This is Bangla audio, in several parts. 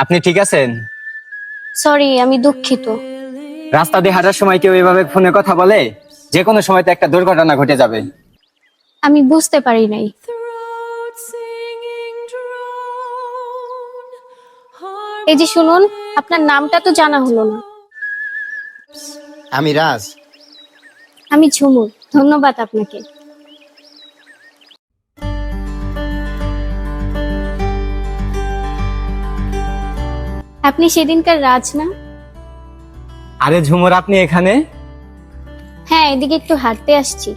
আপনি ঠিক আছেন? সরি, আমি দুঃখিত। রাস্তা দিয়ে হাঁটার সময় কেউ এভাবে ফোনে কথা বলে? যে কোনো সময় তো একটা দুর্ঘটনা ঘটে যাবে। আমি বুঝতে পারি নাই। এই যে শুনুন, আপনার নামটা তো জানা হলো না। আমি রাজ। আমি ঝুমুর। ধন্যবাদ আপনাকে। আপনি সেদিনকার রাজ না? আরে ঝুমুর, আপনি এখানে? হ্যাঁ, এদিকে একটু হাঁটতে আসছি।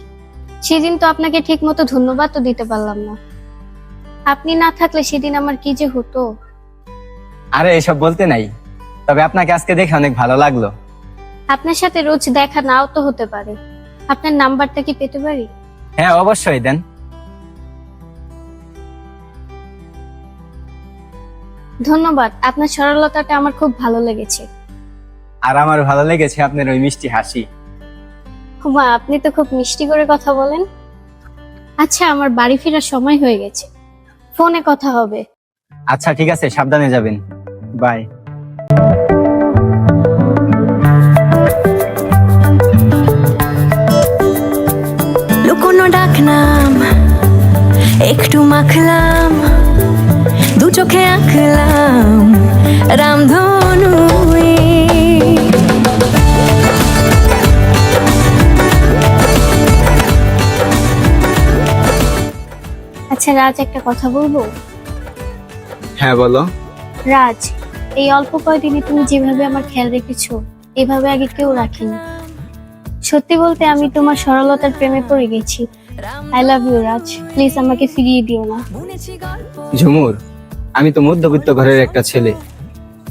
সেদিন তো আপনাকে ঠিক মতো ধন্যবাদ তো দিতে পারলাম না। আপনি না থাকলে সেদিন আমার কি যে হতো। আরে এসব বলতে নাই, তবে আপনাকে আজকে দেখে অনেক ভালো লাগলো। আপনার সাথে রোজ দেখা নাও তো হতে পারে। আপনার নাম্বারটা কি পেতে পারি? হ্যাঁ, অবশ্যই দেন। ধন্যবাদ। আপনার সরলতাটা আমার খুব ভালো লেগেছে। আর আমার ভালো লেগেছে আপনার ওই মিষ্টি হাসি। মা, আপনি তো খুব মিষ্টি করে কথা বলেন। আচ্ছা, আমার বাড়ি ফেরার সময় হয়ে গেছে। ফোনে কথা হবে। আচ্ছা ঠিক আছে, সাবধানে যাবেন। বাই। লুকোনো ডাকনাম একটু মাখলাম, দু চোখে আঁকলাম রামধনু। আচ্ছা রাজ, একটা কথা বলবো? হ্যাঁ বলো। রাজ, এই অল্প কয়দিনে তুমি যেভাবে আমার খেয়াল রেখেছো, এভাবে আগে কেউ রাখেনি। সত্যি বলতে আমি তোমার সরলতার প্রেমে পড়ে গেছি। I love you Raj, please আমাকে ফিরিয়ে দিও না। ঝুমুর, আমি তো মধ্যবিত্ত ঘরের একটা ছেলে।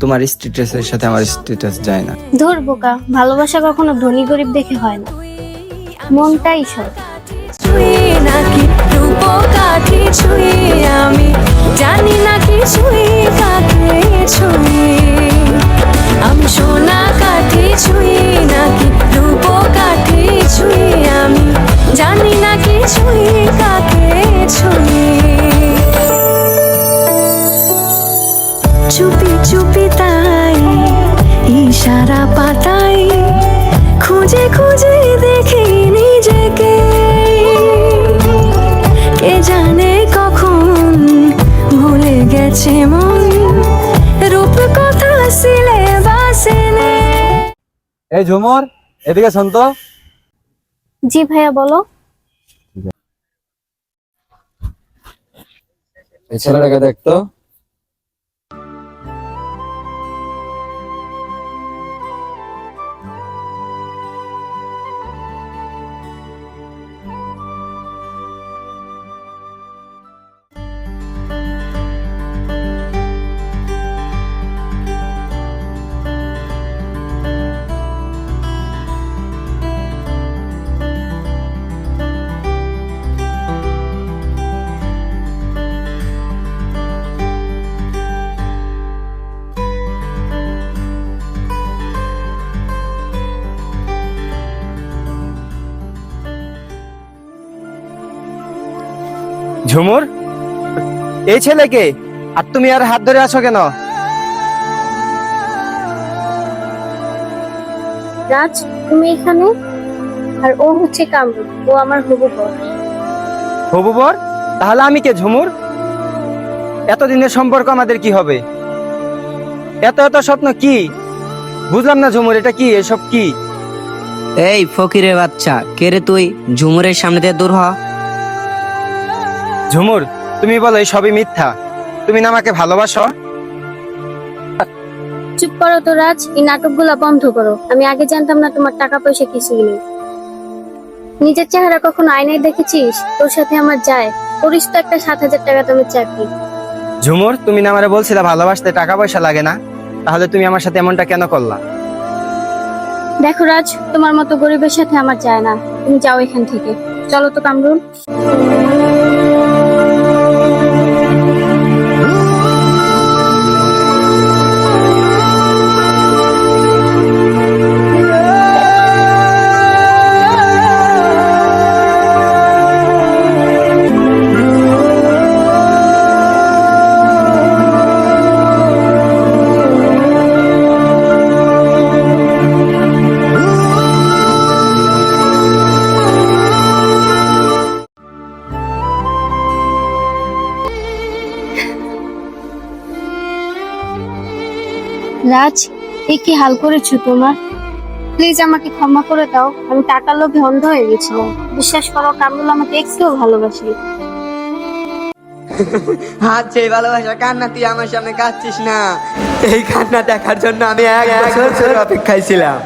তোমার স্ট্যাটাসের সাথে আমার স্ট্যাটাস যায় না। ধুর বোকা, ভালোবাসা কখনো ধনী গরিব দেখে হয় না, মনটাই সব। নাকি রূপকাঠি ছুঁয়ে আমি জানি না কি ছুঁয়ে কাকে ছুঁয়ে, আমি সোনা কাঠি ছুঁয়ে নাকি রূপকাঠি ছুঁয়ে আমি জানি না কি ছুঁয়ে কাকে ছুঁয়ে। চুপি চুপি তাই ইশারা পাতাই খুঁজে খুঁজে দেখি নিজেকে, কে জানে কখন ভুলে গেছে মন রূপ কথা সিলেবাসে নে। এই ঝুমুর, এদিকে শোন তো। জি ভাইয়া, বলো। এই ছেলেটাকে দেখতো। ঝুমুর, এই ছেলেকে? আর তুমি আর হাত ধরে আছো কেন? রাজ, তুমি এখানে? আর ও হচ্ছে কামরুল, ও আমার হবু বর। হবু বর? তাহলে আমি কে ঝুমুর? এতদিনের সম্পর্ক আমাদের কি হবে? এত এত স্বপ্ন কি? বুঝলাম না ঝুমুর, এটা কি? এসব কি? এই ফকিরের বাচ্চা, কে রে তুই? ঝুমুরের সামনে থেকে দূর হ। ঝুমুর, তুমি বলো এই সবই মিথ্যা? তুমি না আমাকে ভালোবাসো? চুপ করো তো রাজ, এই নাটকগুলা বন্ধ করো। আমি আগে জানতাম না তোমার টাকা পয়সা কিছুই নেই। নিজের চেহারা কখনো আয়নায় দেখেছিস? তোর সাথে আমার যায়? করিস তো একটা 7,000 টাকা তুমি চাকরি। ঝুমুর, তুমি না আমারে বলছিলে ভালোবাসতে টাকা পয়সা লাগে না? তাহলে তুমি আমার সাথে এমনটা কেন করলা? দেখো রাজ, তোমার মতো গরিবের সাথে আমার যায় না। তুমি যাও এখান থেকে। চলো তো কামরুল। রাজ, এ কি হাল করেছো তোমার? প্লিজ আমাকে ক্ষমা করে দাও, আমি টাকার লোভে অন্ধ হয়ে গেছিলাম। বিশ্বাস করো, কামরুল আমাকে এক্সেও ভালোবাসি। আচ্ছা, এই ভালোবাসার কান্না তুই আমার সামনে কাঁদছিস না। এই কান্না দেখার জন্য আমি 1 বছর ধরে অপেক্ষায় ছিলাম।